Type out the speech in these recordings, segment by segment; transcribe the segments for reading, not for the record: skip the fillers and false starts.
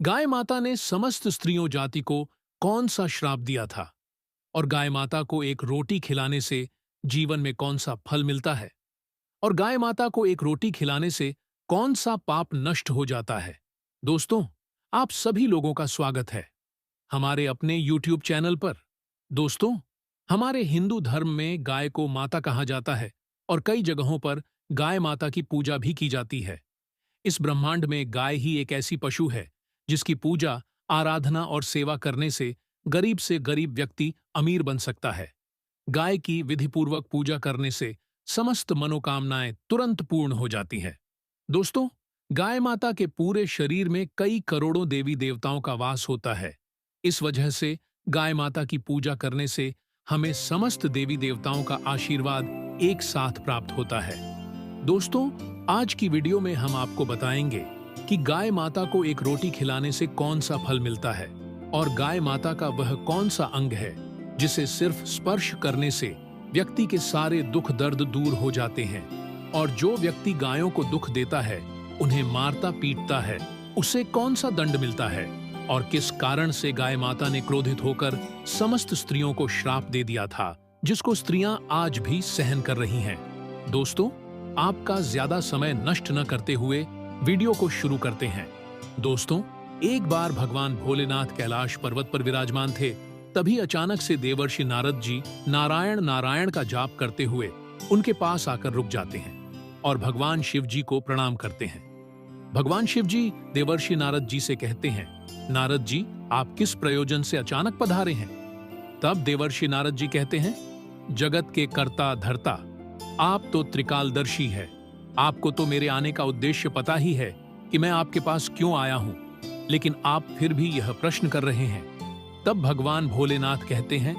गाय माता ने समस्त स्त्रियों जाति को कौन सा श्राप दिया था? और गाय माता को एक रोटी खिलाने से जीवन में कौन सा फल मिलता है? और गाय माता को एक रोटी खिलाने से कौन सा पाप नष्ट हो जाता है? दोस्तों, आप सभी लोगों का स्वागत है हमारे अपने YouTube चैनल पर। दोस्तों, हमारे हिंदू धर्म में गाय को माता कहा जाता है और कई जगहों पर गाय माता की पूजा भी की जाती है। इस ब्रह्मांड में गाय ही एक ऐसी पशु है जिसकी पूजा, आराधना और सेवा करने से गरीब व्यक्ति अमीर बन सकता है। गाय की विधिपूर्वक पूजा करने से समस्त मनोकामनाएं तुरंत पूर्ण हो जाती हैं। दोस्तों, गाय माता के पूरे शरीर में कई करोड़ों देवी देवताओं का वास होता है। इस वजह से गाय माता की पूजा करने से हमें समस्त देवी देवताओं का आशीर्वाद एक साथ प्राप्त होता है। दोस्तों, आज की वीडियो में हम आपको बताएंगे कि गाय माता को एक रोटी खिलाने से कौन सा फल मिलता है और गाय माता का वह कौन सा अंग है जिसे सिर्फ स्पर्श करने से व्यक्ति के सारे दुख दर्द दूर हो जाते हैं। और जो व्यक्ति गायों को दुख देता है, उन्हें मारता पीटता है, उसे कौन सा दंड मिलता है और किस कारण से गाय माता ने क्रोधित होकर समस्त स्त्रियों को श्राप दे दिया था, जिसको स्त्रियां आज भी सहन कर रही हैं। दोस्तों, आपका ज्यादा समय नष्ट न करते हुए वीडियो को शुरू करते हैं। दोस्तों, एक बार भगवान भोलेनाथ कैलाश पर्वत पर विराजमान थे। तभी अचानक से देवर्षि नारद जी नारायण नारायण का जाप करते हुए उनके पास आकर रुक जाते हैं और भगवान शिव जी को प्रणाम करते हैं। भगवान शिव जी देवर्षि नारद जी से कहते हैं, नारद जी, आप किस प्रयोजन से अचानक पधारे हैं? तब देवर्षि नारद जी कहते हैं, जगत के कर्ता धर्ता आप तो त्रिकालदर्शी है। आपको तो मेरे आने का उद्देश्य पता ही है कि मैं आपके पास क्यों आया हूं, लेकिन आप फिर भी यह प्रश्न कर रहे हैं। तब भगवान भोलेनाथ कहते हैं,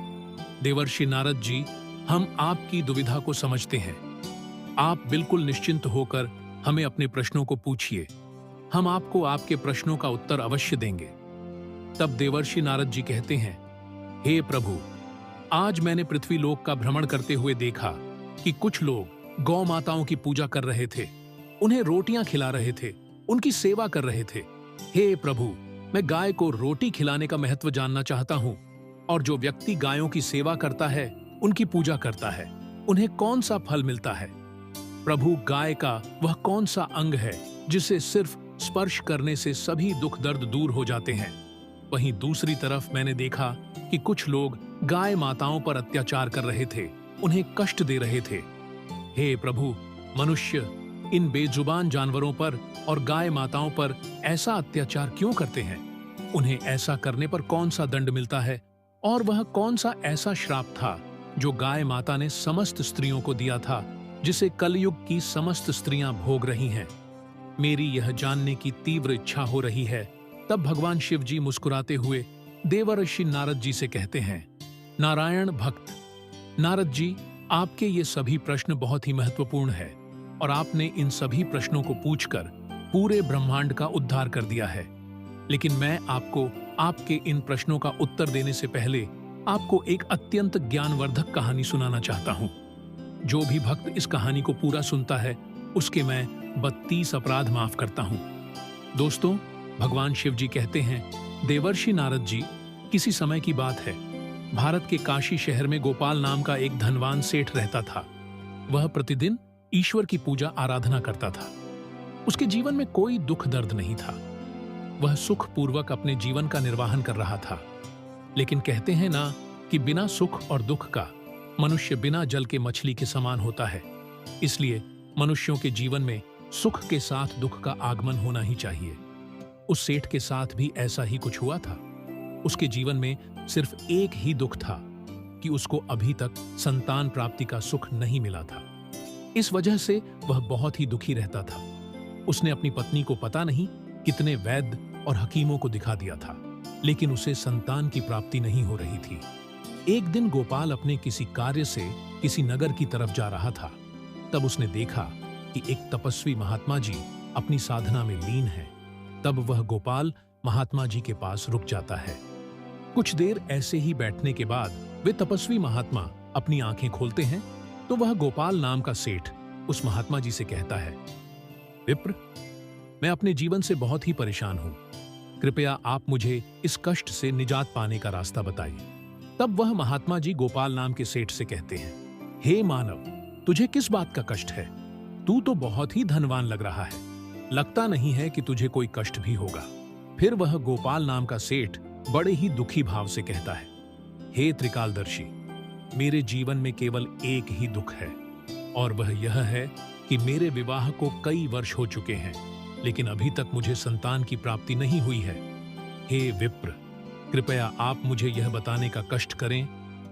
देवर्षि नारद जी, हम आपकी दुविधा को समझते हैं। आप बिल्कुल निश्चिंत होकर हमें अपने प्रश्नों को पूछिए। हम आपको आपके प्रश्नों का उत्तर अवश्य देंगे। तब देवर्षि नारद जी कहते हैं, हे प्रभु, आज मैंने पृथ्वी लोक का भ्रमण करते हुए देखा कि कुछ लोग गौ माताओं की पूजा कर रहे थे, उन्हें रोटियां खिला रहे थे, उनकी सेवा कर रहे थे। हे प्रभु, मैं गाय को रोटी खिलाने का महत्व जानना चाहता हूं। और जो व्यक्ति गायों की सेवा करता है, उनकी पूजा करता है, उन्हें कौन सा फल मिलता है? प्रभु, गाय का वह कौन सा अंग है जिसे सिर्फ स्पर्श करने से सभी दुख दर्द दूर हो जाते हैं? वहीं दूसरी तरफ मैंने देखा कि कुछ लोग गाय माताओं पर अत्याचार कर रहे थे, उन्हें कष्ट दे रहे थे। हे प्रभु, मनुष्य इन बेजुबान जानवरों पर और गाय माताओं पर ऐसा अत्याचार क्यों करते हैं? उन्हें ऐसा करने पर कौन सा दंड मिलता है? और वह कौन सा ऐसा श्राप था जो गाय माता ने समस्त स्त्रियों को दिया था, जिसे कलयुग की समस्त स्त्रियां भोग रही हैं? मेरी यह जानने की तीव्र इच्छा हो रही है। तब भगवान शिव जी मुस्कुराते हुए देवर्षि नारद जी से कहते हैं, नारायण भक्त नारद जी, आपके ये सभी प्रश्न बहुत ही महत्वपूर्ण है और आपने इन सभी प्रश्नों को पूछकर पूरे ब्रह्मांड का उद्धार कर दिया है। लेकिन मैं आपको आपके इन प्रश्नों का उत्तर देने से पहले आपको एक अत्यंत ज्ञानवर्धक कहानी सुनाना चाहता हूं। जो भी भक्त इस कहानी को पूरा सुनता है, उसके मैं 32 अपराध माफ करता हूं। दोस्तों, भगवान शिव जी कहते हैं, देवर्षि नारद जी, किसी समय की बात है, भारत के काशी शहर में गोपाल नाम का एक धनवान सेठ रहता था। वह प्रतिदिन ईश्वर की पूजा आराधना करता था। उसके जीवन में कोई दुख दर्द नहीं था। वह सुख पूर्वक अपने जीवन का निर्वाहन कर रहा था। लेकिन कहते हैं ना कि बिना सुख और दुख का मनुष्य बिना जल के मछली के समान होता है। इसलिए मनुष्यों के जीवन में सुख के साथ दुख का आगमन होना ही चाहिए। उस सेठ के साथ भी ऐसा ही कुछ हुआ था। उसके जीवन में सिर्फ एक ही दुख था कि उसको अभी तक संतान प्राप्ति का सुख नहीं मिला था। इस वजह से वह बहुत ही दुखी रहता था। उसने अपनी पत्नी को पता नहीं कितने वैद्य और हकीमों को दिखा दिया था, लेकिन उसे संतान की प्राप्ति नहीं हो रही थी। एक दिन गोपाल अपने किसी कार्य से किसी नगर की तरफ जा रहा था। तब उसने देखा कि एक तपस्वी महात्मा जी अपनी साधना में लीन है। तब वह गोपाल महात्मा जी के पास रुक जाता है। कुछ देर ऐसे ही बैठने के बाद वे तपस्वी महात्मा अपनी आंखें खोलते हैं तो वह गोपाल नाम का सेठ उस महात्मा जी से कहता है, विप्र, मैं अपने जीवन से बहुत ही परेशान हूं। कृपया आप मुझे इस कष्ट से निजात पाने का रास्ता बताइए। तब वह महात्मा जी गोपाल नाम के सेठ से कहते हैं, हे मानव, तुझे किस बात का कष्ट है? तू तो बहुत ही धनवान लग रहा है, लगता नहीं है कि तुझे कोई कष्ट भी होगा। फिर वह गोपाल नाम का सेठ बड़े ही दुखी भाव से कहता है, हे त्रिकालदर्शी, मेरे जीवन में केवल एक ही दुख है, और वह यह है कि मेरे विवाह को कई वर्ष हो चुके हैं, लेकिन अभी तक मुझे संतान की प्राप्ति नहीं हुई है। हे विप्र, कृपया आप मुझे यह बताने का कष्ट करें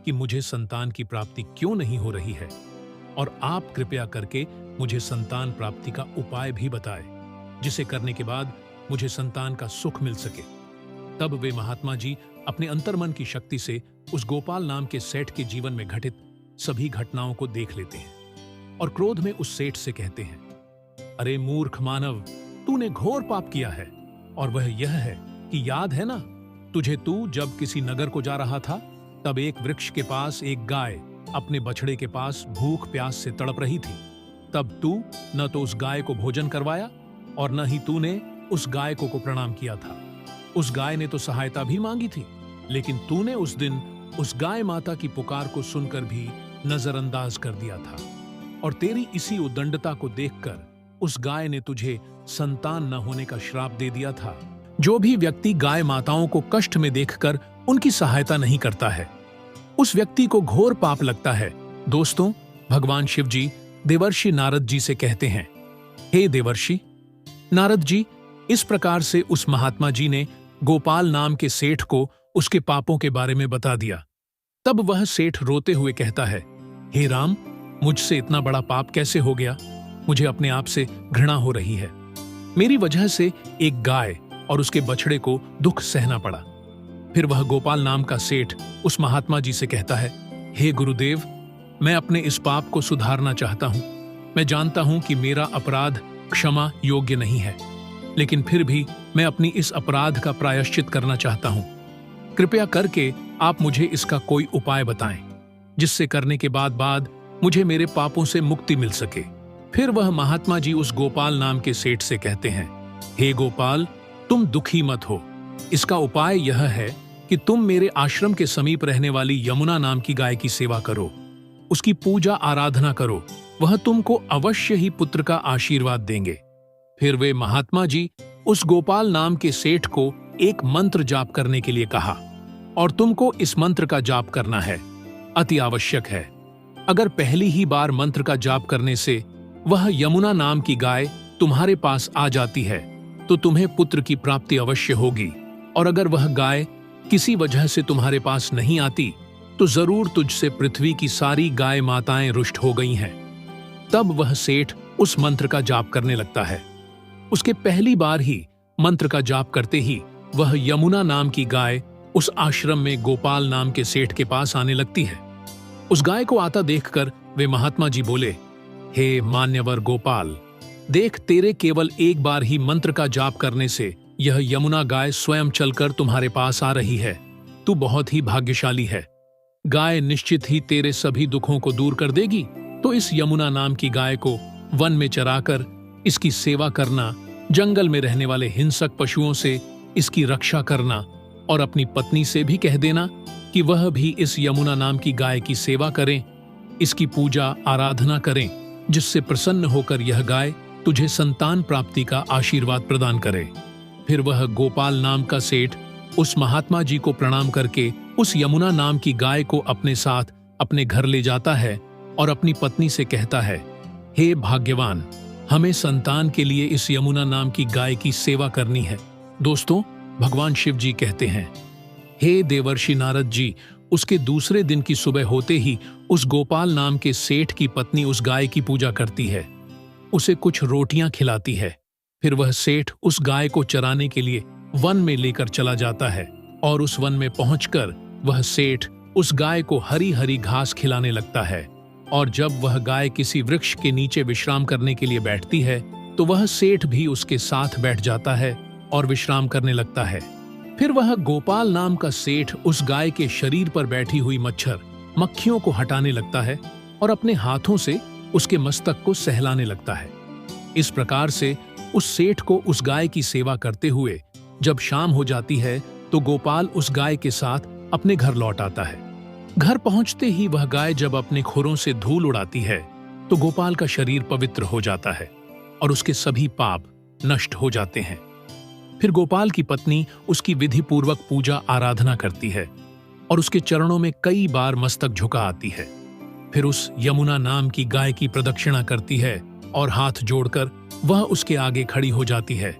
कि मुझे संतान की प्राप्ति क्यों नहीं हो रही है, और आप कृपया करके मुझे संतान प्राप्ति का उपाय भी बताएं, जिसे करने के बाद मुझे संतान का सुख मिल सके। तब वे महात्मा जी अपने अंतर्मन की शक्ति से उस गोपाल नाम के सेठ के जीवन में घटित सभी घटनाओं को देख लेते हैं और क्रोध में उस सेठ से कहते हैं, अरे मूर्ख मानव, तूने घोर पाप किया है, और वह यह है कि याद है ना, तुझे तू जब किसी नगर को जा रहा था, तब एक वृक्ष के पास एक गाय अपने बछड़े के पास भूख प्यास से तड़प रही थी। तब तू न तो उस गाय को भोजन करवाया और न ही तूने उस गाय को प्रणाम किया था। उस गाय ने तो सहायता भी मांगी थी, लेकिन तूने उस दिन उस गाय माता की पुकार को सुनकर भी नजरअंदाज कर दिया था, और तेरी इसी उद्दंडता को देखकर उस गाय ने तुझे संतान न होने का श्राप दे दिया था। जो भी व्यक्ति गाय माताओं को कष्ट में देखकर उनकी सहायता नहीं करता है, उस व्यक्ति को घोर पाप लगता है। दोस्तों, भगवान शिव जी देवर्षि नारद जी से कहते हैं, हे देवर्षि नारद जी, इस प्रकार से उस महात्मा जी ने गोपाल नाम के सेठ को उसके पापों के बारे में बता दिया। तब वह सेठ रोते हुए कहता है, हे राम, मुझसे इतना बड़ा पाप कैसे हो गया? मुझे अपने आप से घृणा हो रही है। मेरी वजह से एक गाय और उसके बछड़े को दुख सहना पड़ा। फिर वह गोपाल नाम का सेठ उस महात्मा जी से कहता है, हे गुरुदेव, मैं अपने इस पाप को सुधारना चाहता हूं। मैं जानता हूं कि मेरा अपराध क्षमा योग्य नहीं है, लेकिन फिर भी मैं अपनी इस अपराध का प्रायश्चित करना चाहता हूं। कृपया करके आप मुझे इसका कोई उपाय बताएं, जिससे करने के बाद मुझे मेरे पापों से मुक्ति मिल सके। फिर वह महात्मा जी उस गोपाल नाम के सेठ से कहते हैं, हे गोपाल, तुम दुखी मत हो। इसका उपाय यह है कि तुम मेरे आश्रम के समीप रहने वाली यमुना नाम की गाय की सेवा करो, उसकी पूजा आराधना करो, वह तुमको अवश्य ही पुत्र का आशीर्वाद देंगे। फिर वे महात्मा जी उस गोपाल नाम के सेठ को एक मंत्र जाप करने के लिए कहा, और तुमको इस मंत्र का जाप करना है, अति आवश्यक है। अगर पहली ही बार मंत्र का जाप करने से वह यमुना नाम की गाय तुम्हारे पास आ जाती है, तो तुम्हें पुत्र की प्राप्ति अवश्य होगी, और अगर वह गाय किसी वजह से तुम्हारे पास नहीं आती, तो जरूर तुझसे पृथ्वी की सारी गाय माताएं रुष्ट हो गई हैं। तब वह सेठ उस मंत्र का जाप करने लगता है। उसके पहली बार ही मंत्र का जाप करते ही वह यमुना नाम की गाय उस आश्रम में गोपाल नाम के सेठ के पास आने लगती है। उस गाय को आता देखकर वे महात्मा जी बोले, हे मान्यवर गोपाल, देख, तेरे केवल एक बार ही मंत्र का जाप करने से यह यमुना गाय स्वयं चलकर तुम्हारे पास आ रही है। तू बहुत ही भाग्यशाली है। गाय निश्चित ही तेरे सभी दुखों को दूर कर देगी। तो इस यमुना नाम की गाय को वन में चराकर इसकी सेवा करना, जंगल में रहने वाले हिंसक पशुओं से इसकी रक्षा करना, और अपनी पत्नी से भी कह देना कि वह भी इस यमुना नाम की गाय की सेवा करें, इसकी पूजा आराधना करें, जिससे प्रसन्न होकर यह गाय तुझे संतान प्राप्ति का आशीर्वाद प्रदान करे। फिर वह गोपाल नाम का सेठ उस महात्मा जी को प्रणाम करके उस यमुना नाम की गाय को अपने साथ अपने घर ले जाता है और अपनी पत्नी से कहता है, हे भाग्यवान, हमें संतान के लिए इस यमुना नाम की गाय की सेवा करनी है। दोस्तों, भगवान शिव जी कहते हैं, हे देवर्षि नारद जी, उसके दूसरे दिन की सुबह होते ही उस गोपाल नाम के सेठ की पत्नी उस गाय की पूजा करती है, उसे कुछ रोटियां खिलाती है। फिर वह सेठ उस गाय को चराने के लिए वन में लेकर चला जाता है, और उस वन में पहुंचकर वह सेठ उस गाय को हरी हरी घास खिलाने लगता है। और जब वह गाय किसी वृक्ष के नीचे विश्राम करने के लिए बैठती है, तो वह सेठ भी उसके साथ बैठ जाता है और विश्राम करने लगता है। फिर वह गोपाल नाम का सेठ उस गाय के शरीर पर बैठी हुई मच्छर मक्खियों को हटाने लगता है और अपने हाथों से उसके मस्तक को सहलाने लगता है। इस प्रकार से उस सेठ को उस गाय की सेवा करते हुए जब शाम हो जाती है तो गोपाल उस गाय के साथ अपने घर लौट आता है। घर पहुंचते ही वह गाय जब अपने खुरों से धूल उड़ाती है तो गोपाल का शरीर पवित्र हो जाता है और उसके सभी पाप नष्ट हो जाते हैं। फिर गोपाल की पत्नी उसकी विधि पूर्वक पूजा आराधना करती है और उसके चरणों में कई बार मस्तक झुका आती है। फिर उस यमुना नाम की गाय की प्रदक्षिणा करती है और हाथ जोड़कर वह उसके आगे खड़ी हो जाती है।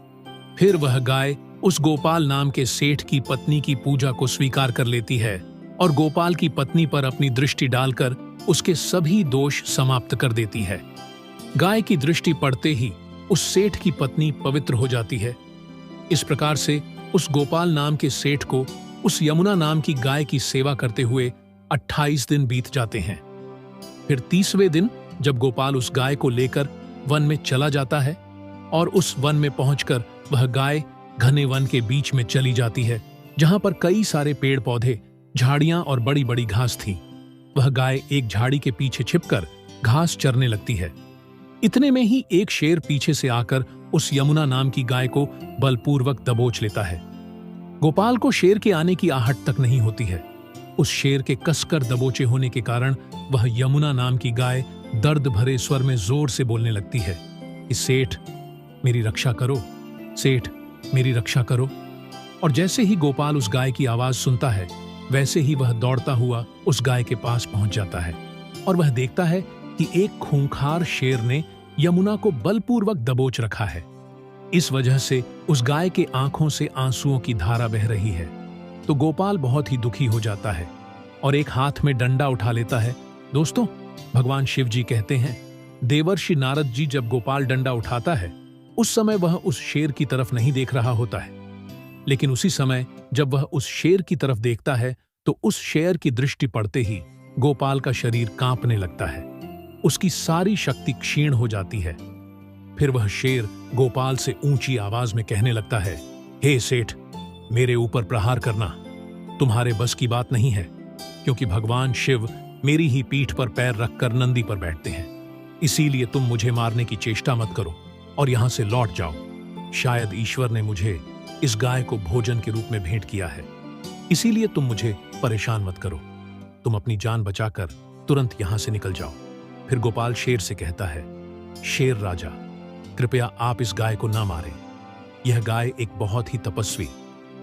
फिर वह गाय उस गोपाल नाम के सेठ की पत्नी की पूजा को स्वीकार कर लेती है और गोपाल की पत्नी पर अपनी दृष्टि डालकर उसके सभी दोष समाप्त कर देती है। गाय की दृष्टि पड़ते ही उस सेठ की पत्नी पवित्र हो जाती है। इस प्रकार से उस गोपाल नाम के सेठ को उस यमुना नाम की गाय की सेवा करते हुए 28 दिन बीत जाते हैं। फिर 30वें दिन जब गोपाल उस गाय को लेकर वन में चला जाता है और उस वन में पहुंचकर वह गाय घने वन के बीच में चली जाती है, जहां पर कई सारे पेड़ पौधे, झाड़ियां और बड़ी बड़ी घास थी। वह गाय एक झाड़ी के पीछे छिपकर घास चरने लगती है। इतने में ही एक शेर पीछे से आकर उस यमुना नाम की गाय को बलपूर्वक दबोच लेता है। गोपाल को शेर के आने की आहट तक नहीं होती है। उस शेर के कसकर दबोचे होने के कारण वह यमुना नाम की गाय दर्द भरे स्वर में जोर से बोलने लगती है कि सेठ मेरी रक्षा करो, सेठ मेरी रक्षा करो। और जैसे ही गोपाल उस गाय की आवाज सुनता है वैसे ही वह दौड़ता हुआ उस गाय के पास पहुंच जाता है और वह देखता है कि एक खूंखार शेर ने यमुना को बलपूर्वक दबोच रखा है। इस वजह से उस गाय के आंखों से आंसुओं की धारा बह रही है। तो गोपाल बहुत ही दुखी हो जाता है और एक हाथ में डंडा उठा लेता है। दोस्तों, भगवान शिव जी कहते हैं, देवर्षि नारद जी जब गोपाल डंडा उठाता है उस समय वह उस शेर की तरफ नहीं देख रहा होता है, लेकिन उसी समय जब वह उस शेर की तरफ देखता है तो उस शेर की दृष्टि पड़ते ही गोपाल का शरीर कांपने लगता है। उसकी सारी शक्ति क्षीण हो जाती है। फिर वह शेर गोपाल से ऊंची आवाज में कहने लगता है, हे सेठ, मेरे ऊपर प्रहार करना तुम्हारे बस की बात नहीं है, क्योंकि भगवान शिव मेरी ही पीठ पर पैर रखकर नंदी पर बैठते हैं। इसीलिए तुम मुझे मारने की चेष्टा मत करो और यहां से लौट जाओ। शायद ईश्वर ने मुझे इस गाय को भोजन के रूप में भेंट किया है, इसीलिए तुम मुझे परेशान मत करो। तुम अपनी जान बचाकर तुरंत यहां से निकल जाओ। फिर गोपाल शेर से कहता है, शेर राजा, कृपया आप इस गाय को ना मारें। यह गाय एक बहुत ही तपस्वी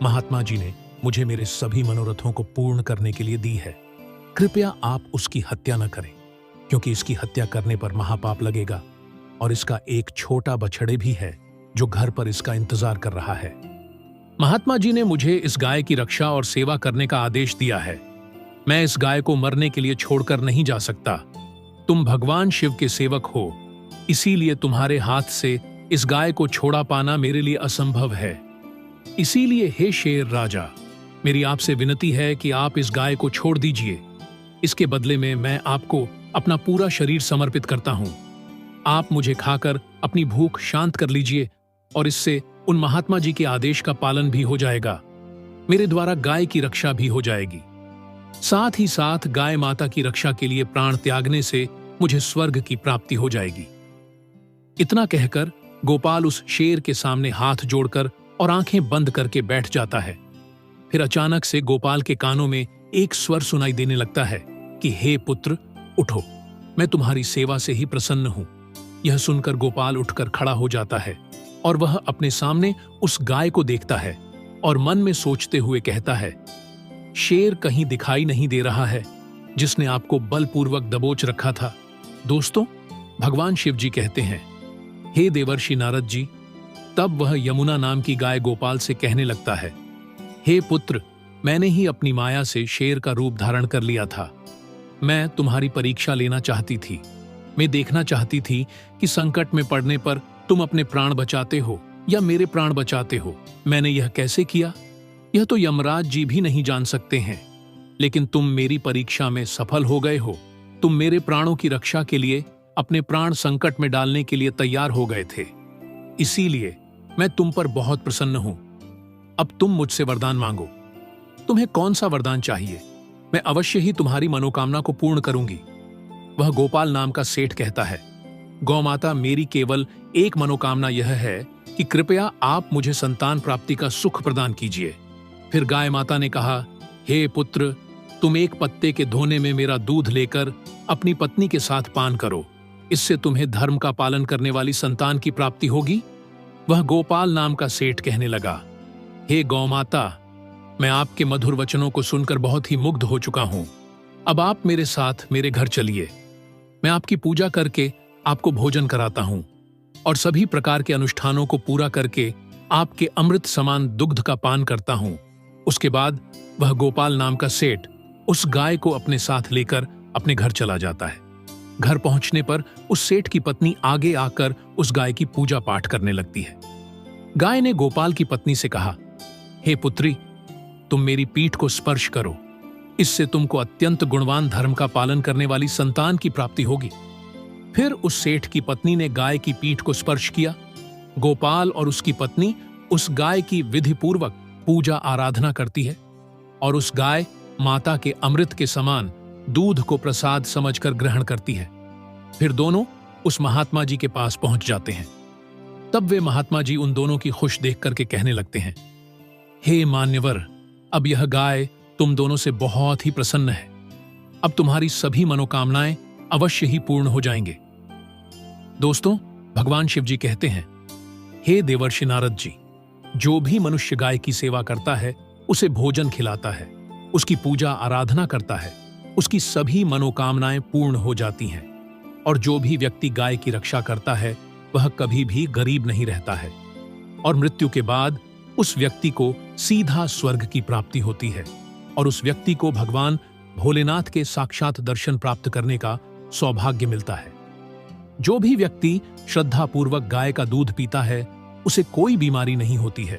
महात्मा जी ने मुझे मेरे सभी मनोरथों को पूर्ण करने के लिए दी है। कृपया आप उसकी हत्या न करें, क्योंकि इसकी हत्या करने पर महापाप लगेगा और इसका एक छोटा बछड़े भी है जो घर पर इसका इंतजार कर रहा है। महात्मा जी ने मुझे इस गाय की रक्षा और सेवा करने का आदेश दिया है। मैं इस गाय को मरने के लिए छोड़कर नहीं जा सकता। तुम भगवान शिव के सेवक हो, इसीलिए तुम्हारे हाथ से इस गाय को छोड़ा पाना मेरे लिए असंभव है। इसीलिए हे शेर राजा, मेरी आपसे विनती है कि आप इस गाय को छोड़ दीजिए। इसके बदले में मैं आपको अपना पूरा शरीर समर्पित करता हूं। आप मुझे खाकर अपनी भूख शांत कर लीजिए और इससे उन महात्मा जी के आदेश का पालन भी हो जाएगा। मेरे द्वारा गाय की रक्षा भी हो जाएगी। साथ ही साथ गाय माता की रक्षा के लिए प्राण त्यागने से मुझे स्वर्ग की प्राप्ति हो जाएगी। इतना कहकर गोपाल उस शेर के सामने हाथ जोड़कर और आंखें बंद करके बैठ जाता है। फिर अचानक से गोपाल के कानों में एक स्वर सुनाई देने लगता है कि हे पुत्र, उठो, मैं तुम्हारी सेवा से ही प्रसन्न हूं। यह सुनकर गोपाल उठकर खड़ा हो जाता है और वह अपने सामने उस गाय को देखता है और मन में सोचते हुए कहता है, शेर कहीं दिखाई नहीं दे रहा है जिसने आपको बलपूर्वक दबोच रखा था। दोस्तों, भगवान शिव जी कहते हैं, हे देवर्षि नारद जी, तब वह यमुना नाम की गाय गोपाल से कहने लगता है, हे पुत्र, मैंने ही अपनी माया से शेर का रूप धारण कर लिया था। मैं तुम्हारी परीक्षा लेना चाहती थी। मैं देखना चाहती थी कि संकट में पड़ने पर तुम अपने प्राण बचाते हो या मेरे प्राण बचाते हो। मैंने यह कैसे किया, यह तो यमराज जी भी नहीं जान सकते हैं, लेकिन तुम मेरी परीक्षा में सफल हो गए हो। तुम मेरे प्राणों की रक्षा के लिए अपने प्राण संकट में डालने के लिए तैयार हो गए थे। इसीलिए मैं तुम पर बहुत प्रसन्न हूं। अब तुम मुझसे वरदान मांगो। तुम्हें कौन सा वरदान चाहिए? मैं अवश्य ही तुम्हारी मनोकामना को पूर्ण करूंगी। वह गोपाल नाम का सेठ कहता है, गौ माता, मेरी केवल एक मनोकामना यह है कि कृपया आप मुझे संतान प्राप्ति का सुख प्रदान कीजिए। फिर गाय माता ने कहा, हे पुत्र, तुम एक पत्ते के धोने में मेरा दूध लेकर अपनी पत्नी के साथ पान करो, इससे तुम्हें धर्म का पालन करने वाली संतान की प्राप्ति होगी। वह गोपाल नाम का सेठ कहने लगा, हे गौ माता, मैं आपके मधुर वचनों को सुनकर बहुत ही मुग्ध हो चुका हूं। अब आप मेरे साथ मेरे घर चलिए। मैं आपकी पूजा करके आपको भोजन कराता हूं और सभी प्रकार के अनुष्ठानों को पूरा करके आपके अमृत समान दुग्ध का पान करता हूं। उसके बाद वह गोपाल नाम का सेठ उस गाय को अपने साथ लेकर अपने घर चला जाता है। घर पहुंचने पर उस सेठ की पत्नी आगे आकर उस गाय की पूजा पाठ करने लगती है। गाय ने गोपाल की पत्नी से कहा, हे पुत्री, तुम मेरी पीठ को स्पर्श करो, इससे तुमको अत्यंत गुणवान धर्म का पालन करने वाली संतान की प्राप्ति होगी। फिर उस सेठ की पत्नी ने गाय की पीठ को स्पर्श किया। गोपाल और उसकी पत्नी उस गाय की विधिपूर्वक पूजा आराधना करती है और उस गाय माता के अमृत के समान दूध को प्रसाद समझकर ग्रहण करती है। फिर दोनों उस महात्मा जी के पास पहुंच जाते हैं। तब वे महात्मा जी उन दोनों की खुश देख करके कहने लगते हैं, हे मान्यवर, अब यह गाय तुम दोनों से बहुत ही प्रसन्न है। अब तुम्हारी सभी मनोकामनाएं अवश्य ही पूर्ण हो जाएंगे। दोस्तों, भगवान शिव जी कहते हैं, हे देवर्षि नारद जी, जो भी मनुष्य गाय की सेवा करता है, उसे भोजन खिलाता है, उसकी पूजा आराधना करता है, उसकी सभी मनोकामनाएं पूर्ण हो जाती हैं। और जो भी व्यक्ति गाय की रक्षा करता है, वह कभी भी गरीब नहीं रहता है और मृत्यु के बाद उस व्यक्ति को सीधा स्वर्ग की प्राप्ति होती है और उस व्यक्ति को भगवान भोलेनाथ के साक्षात दर्शन प्राप्त करने का सौभाग्य मिलता है। जो भी व्यक्ति श्रद्धापूर्वक गाय का दूध पीता है, उसे कोई बीमारी नहीं होती है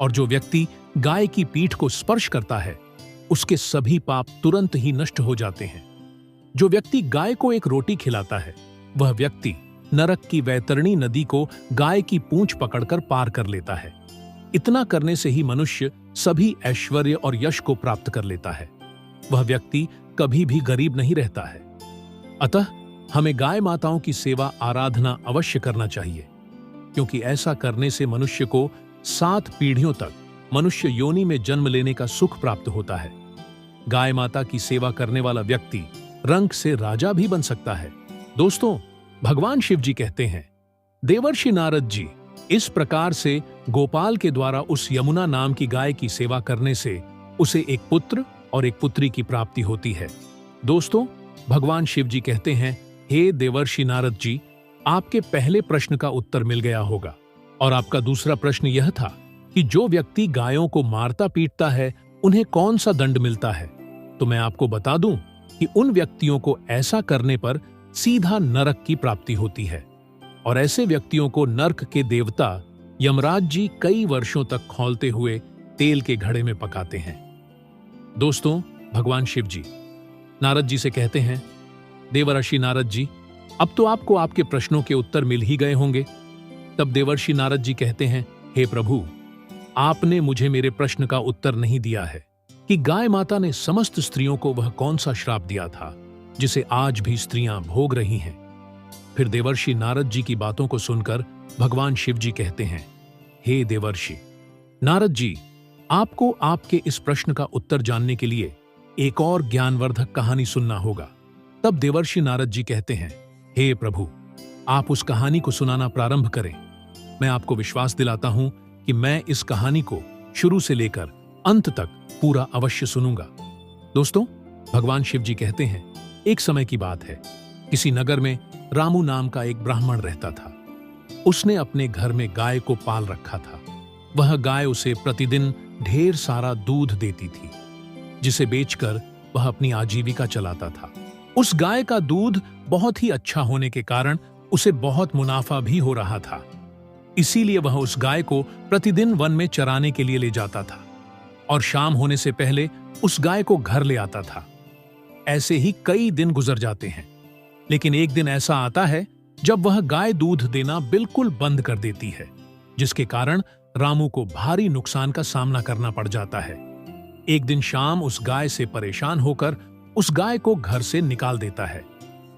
और जो व्यक्ति गाय की पीठ को स्पर्श करता है, उसके सभी पाप तुरंत ही नष्ट हो जाते हैं। जो व्यक्ति गाय को एक रोटी खिलाता है, वह व्यक्ति नरक की वैतरणी नदी को गाय की पूंछ पकड़कर पार कर लेता है। इतना करने से ही मनुष्य सभी ऐश्वर्य और यश को प्राप्त कर लेता है। वह व्यक्ति कभी भी गरीब नहीं रहता है। अतः हमें गाय माताओं की सेवा आराधना अवश्य करना चाहिए, क्योंकि ऐसा करने से मनुष्य को 7 पीढ़ियों तक मनुष्य योनि में जन्म लेने का सुख प्राप्त होता है। गाय माता की सेवा करने वाला व्यक्ति रंक से राजा भी बन सकता है। दोस्तों, भगवान शिव जी कहते हैं, देवर्षि नारद जी, इस प्रकार से गोपाल के द्वारा उस यमुना नाम की गाय की सेवा करने से उसे एक पुत्र और एक पुत्री की प्राप्ति होती है। दोस्तों, भगवान शिव जी कहते हैं, हे देवर्षि नारद जी, आपके पहले प्रश्न का उत्तर मिल गया होगा और आपका दूसरा प्रश्न यह था कि जो व्यक्ति गायों को मारता पीटता है, उन्हें कौन सा दंड मिलता है। तो मैं आपको बता दूं कि उन व्यक्तियों को ऐसा करने पर सीधा नरक की प्राप्ति होती है और ऐसे व्यक्तियों को नरक के देवता यमराज जी कई वर्षों तक खौलते हुए तेल के घड़े में पकाते हैं। दोस्तों, भगवान शिव जी नारद जी से कहते हैं, देवर्षि नारद जी, अब तो आपको आपके प्रश्नों के उत्तर मिल ही गए होंगे। तब देवर्षि नारद जी कहते हैं, हे प्रभु, आपने मुझे मेरे प्रश्न का उत्तर नहीं दिया है कि गाय माता ने समस्त स्त्रियों को वह कौन सा श्राप दिया था जिसे आज भी स्त्रियां भोग रही हैं। फिर देवर्षि नारद जी की बातों को सुनकर भगवान शिव जी कहते हैं, हे देवर्षि नारद जी, आपको आपके इस प्रश्न का उत्तर जानने के लिए एक और ज्ञानवर्धक कहानी सुनना होगा। तब देवर्षि नारद जी कहते हैं, हे प्रभु, आप उस कहानी को सुनाना प्रारंभ करें। मैं आपको विश्वास दिलाता हूं कि मैं इस कहानी को शुरू से लेकर अंत तक पूरा अवश्य सुनूंगा। दोस्तों, भगवान शिव जी कहते हैं, एक समय की बात है, किसी नगर में रामू नाम का एक ब्राह्मण रहता था। उसने अपने घर में गाय को पाल रखा था। वह गाय उसे प्रतिदिन ढेर सारा दूध देती थी, जिसे बेचकर वह अपनी आजीविका चलाता था। उस गाय का दूध बहुत ही अच्छा होने के कारण उसे बहुत मुनाफा भी हो रहा था। इसीलिए वह उस गाय को प्रतिदिन वन में चराने के लिए ले जाता था और शाम होने से पहले उस गाय को घर ले आता था। ऐसे ही कई दिन गुजर जाते हैं, लेकिन एक दिन ऐसा आता है जब वह गाय दूध देना बिल्कुल बंद कर देती है, जिसके कारण रामू को भारी नुकसान का सामना करना पड़ जाता है। एक दिन शाम उस गाय से परेशान होकर उस गाय को घर से निकाल देता है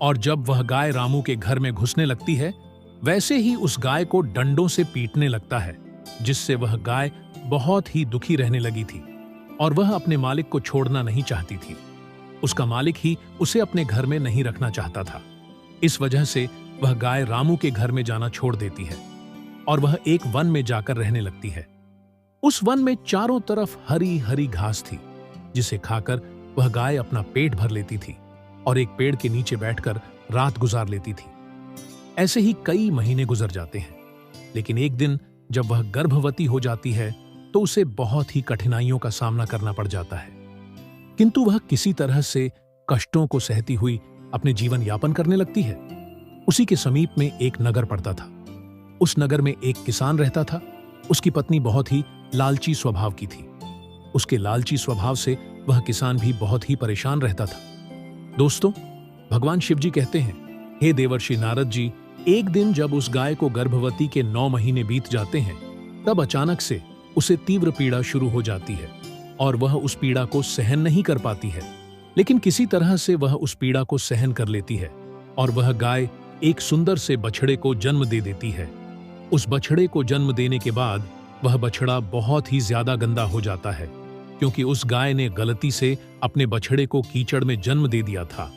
और जब वह गाय रामू के घर में घुसने लगती है, वैसे ही उस गाय को डंडों से पीटने लगता है, जिससे वह गाय बहुत ही दुखी रहने लगी थी और वह अपने मालिक को छोड़ना नहीं चाहती थी। उसका मालिक ही उसे अपने घर में नहीं रखना चाहता था। इस वजह से वह गाय रामू के घर में जाना छोड़ देती है और वह एक वन में जाकर रहने लगती है। उस वन में चारों तरफ हरी हरी घास थी, जिसे खाकर वह गाय अपना पेट भर लेती थी और एक पेड़ के नीचे बैठकर रात गुजार लेती थी। ऐसे ही कई महीने गुजर जाते हैं, लेकिन एक दिन जब वह गर्भवती हो जाती है तो उसे बहुत ही कठिनाइयों का सामना करना पड़ जाता है। किंतु वह किसी तरह से कष्टों को सहती हुई अपने जीवन यापन करने लगती है। उसी के समीप में एक नगर पड़ता था। उस नगर में एक किसान रहता था। उसकी पत्नी बहुत ही लालची स्वभाव की थी। उसके लालची स्वभाव से वह किसान भी बहुत ही परेशान रहता था। दोस्तों, भगवान शिव जी कहते हैं, हे देवर्षि नारद जी, एक दिन जब उस गाय को गर्भवती के 9 महीने बीत जाते हैं, तब अचानक से उसे तीव्र पीड़ा शुरू हो जाती है और वह उस पीड़ा को सहन नहीं कर पाती है। लेकिन किसी तरह से वह उस पीड़ा को सहन कर लेती है और वह गाय एक सुंदर से बछड़े को जन्म दे देती है। उस बछड़े को जन्म देने के बाद वह बछड़ा बहुत ही ज्यादा गंदा हो जाता है, क्योंकि उस गाय ने गलती से अपने बछड़े को कीचड़ में जन्म दे दिया था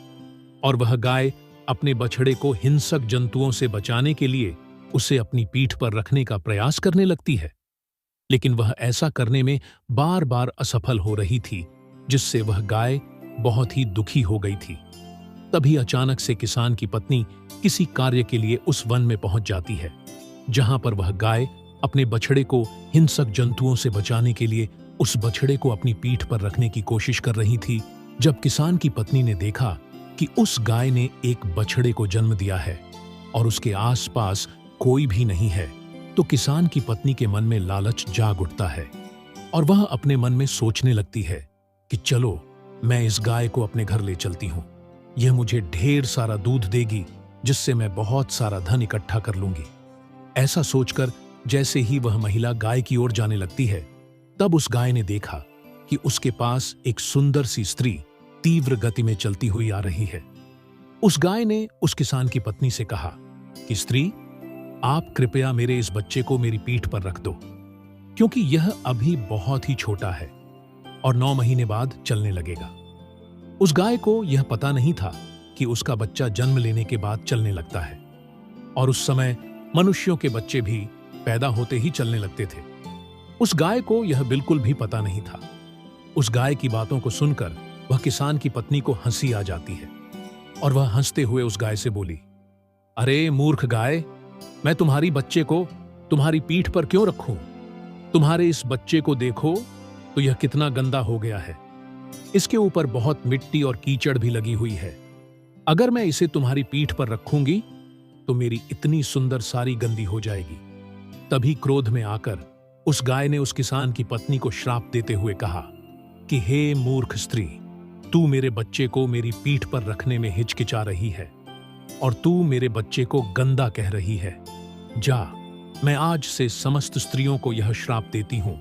और वह गाय अपने बछड़े को हिंसक जंतुओं से बचाने के लिए उसे अपनी पीठ पर रखने का प्रयास करने लगती है। लेकिन वह ऐसा करने में बार बार असफल हो रही थी, जिससे वह गाय बहुत ही दुखी हो गई थी। तभी अचानक से किसान की पत्नी किसी कार्य के लिए उस वन में पहुंच जाती है, जहां पर वह गाय अपने बछड़े को हिंसक जंतुओं से बचाने के लिए उस बछड़े को अपनी पीठ पर रखने की कोशिश कर रही थी। जब किसान की पत्नी ने देखा कि उस गाय ने एक बछड़े को जन्म दिया है और उसके आसपास कोई भी नहीं है, तो किसान की पत्नी के मन में लालच जाग उठता है और वह अपने मन में सोचने लगती है कि चलो, मैं इस गाय को अपने घर ले चलती हूं। यह मुझे ढेर सारा दूध देगी, जिससे मैं बहुत सारा धन इकट्ठा कर लूंगी। ऐसा सोचकर जैसे ही वह महिला गाय की ओर जाने लगती है, तब उस गाय ने देखा कि उसके पास एक सुंदर सी स्त्री तीव्र गति में चलती हुई आ रही है। उस गाय ने उस किसान की पत्नी से कहा कि स्त्री, आप कृपया मेरे इस बच्चे को मेरी पीठ पर रख दो, क्योंकि यह अभी बहुत ही छोटा है और 9 महीने बाद चलने लगेगा। उस गाय को यह पता नहीं था कि उसका बच्चा जन्म लेने के बाद चलने लगता है और उस समय मनुष्यों के बच्चे भी पैदा होते ही चलने लगते थे। उस गाय को यह बिल्कुल भी पता नहीं था। उस गाय की बातों को सुनकर वह किसान की पत्नी को हंसी आ जाती है और वह हंसते हुए उस गाय से बोली, अरे मूर्ख गाय, मैं तुम्हारी बच्चे को तुम्हारी पीठ पर क्यों रखूं? तुम्हारे इस बच्चे को देखो तो यह कितना गंदा हो गया है। इसके ऊपर बहुत मिट्टी और कीचड़ भी लगी हुई है। अगर मैं इसे तुम्हारी पीठ पर रखूंगी तो मेरी इतनी सुंदर सारी गंदी हो जाएगी। तभी क्रोध में आकर उस गाय ने उस किसान की पत्नी को श्राप देते हुए कहा कि हे मूर्ख स्त्री, तू मेरे बच्चे को मेरी पीठ पर रखने में हिचकिचा रही है और तू मेरे बच्चे को गंदा कह रही है। जा, मैं आज से समस्त स्त्रियों को यह श्राप देती हूं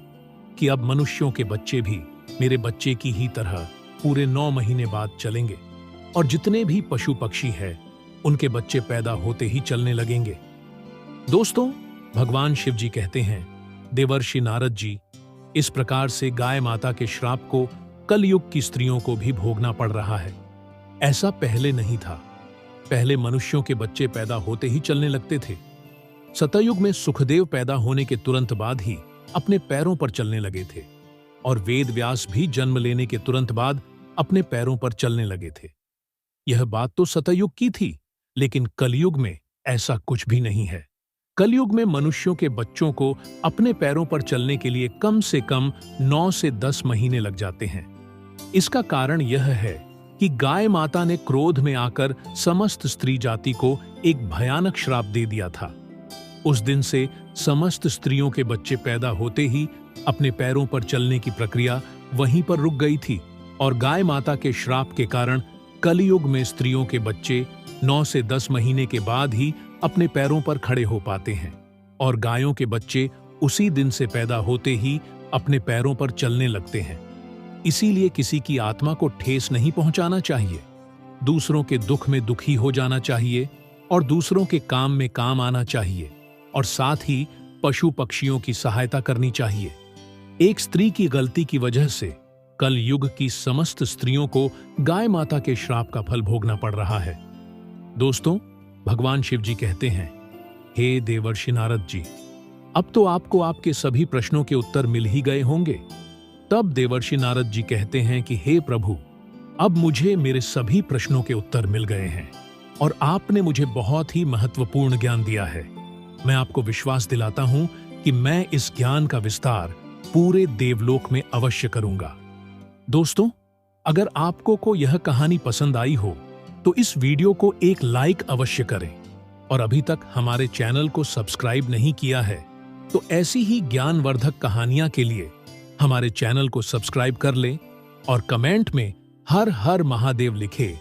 कि अब मनुष्यों के बच्चे भी मेरे बच्चे की ही तरह पूरे 9 महीने बाद चलेंगे और जितने भी पशु पक्षी हैं, उनके बच्चे पैदा होते ही चलने लगेंगे। दोस्तों, भगवान शिव जी कहते हैं, देवर्षि नारद जी, इस प्रकार से गाय माता के श्राप को कलयुग की स्त्रियों को भी भोगना पड़ रहा है। ऐसा पहले नहीं था। पहले मनुष्यों के बच्चे पैदा होते ही चलने लगते थे। सतयुग में सुखदेव पैदा होने के तुरंत बाद ही अपने पैरों पर चलने लगे थे और वेद व्यास भी जन्म लेने के तुरंत बाद अपने पैरों पर चलने लगे थे। यह बात तो सतयुग की थी, लेकिन कलयुग में ऐसा कुछ भी नहीं है। कलयुग में मनुष्यों के बच्चों को अपने पैरों पर चलने के लिए कम से कम 9 से 10 महीने लग जाते हैं। इसका कारण यह है कि गाय माता ने क्रोध में आकर समस्त स्त्री जाति को एक भयानक श्राप दे दिया था। उस दिन से समस्त स्त्रियों के बच्चे पैदा होते ही अपने पैरों पर चलने की प्रक्रिया वहीं पर रुक गई थी और गाय माता के श्राप के कारण कलयुग में स्त्रियों के बच्चे 9 से 10 महीने के बाद ही अपने पैरों पर खड़े हो पाते हैं और गायों के बच्चे उसी दिन से पैदा होते ही अपने पैरों पर चलने लगते हैं। इसीलिए किसी की आत्मा को ठेस नहीं पहुंचाना चाहिए, दूसरों के दुख में दुखी हो जाना चाहिए और दूसरों के काम में काम आना चाहिए और साथ ही पशु पक्षियों की सहायता करनी चाहिए। एक स्त्री की गलती की वजह से कल युग की समस्त स्त्रियों को गाय माता के श्राप का फल भोगना पड़ रहा है। दोस्तों, भगवान शिव जी कहते हैं, हे देवर्षि नारद जी, अब तो आपको आपके सभी प्रश्नों के उत्तर मिल ही गए होंगे। तब देवर्षि नारद जी कहते हैं कि हे प्रभु, अब मुझे मेरे सभी प्रश्नों के उत्तर मिल गए हैं और आपने मुझे बहुत ही महत्वपूर्ण ज्ञान दिया है। मैं आपको विश्वास दिलाता हूं कि मैं इस ज्ञान का विस्तार पूरे देवलोक में अवश्य करूंगा। दोस्तों, अगर आपको को यह कहानी पसंद आई हो तो इस वीडियो को एक लाइक अवश्य करें और अभी तक हमारे चैनल को सब्सक्राइब नहीं किया है तो ऐसी ही ज्ञानवर्धक कहानियां के लिए हमारे चैनल को सब्सक्राइब कर लें और कमेंट में हर हर महादेव लिखें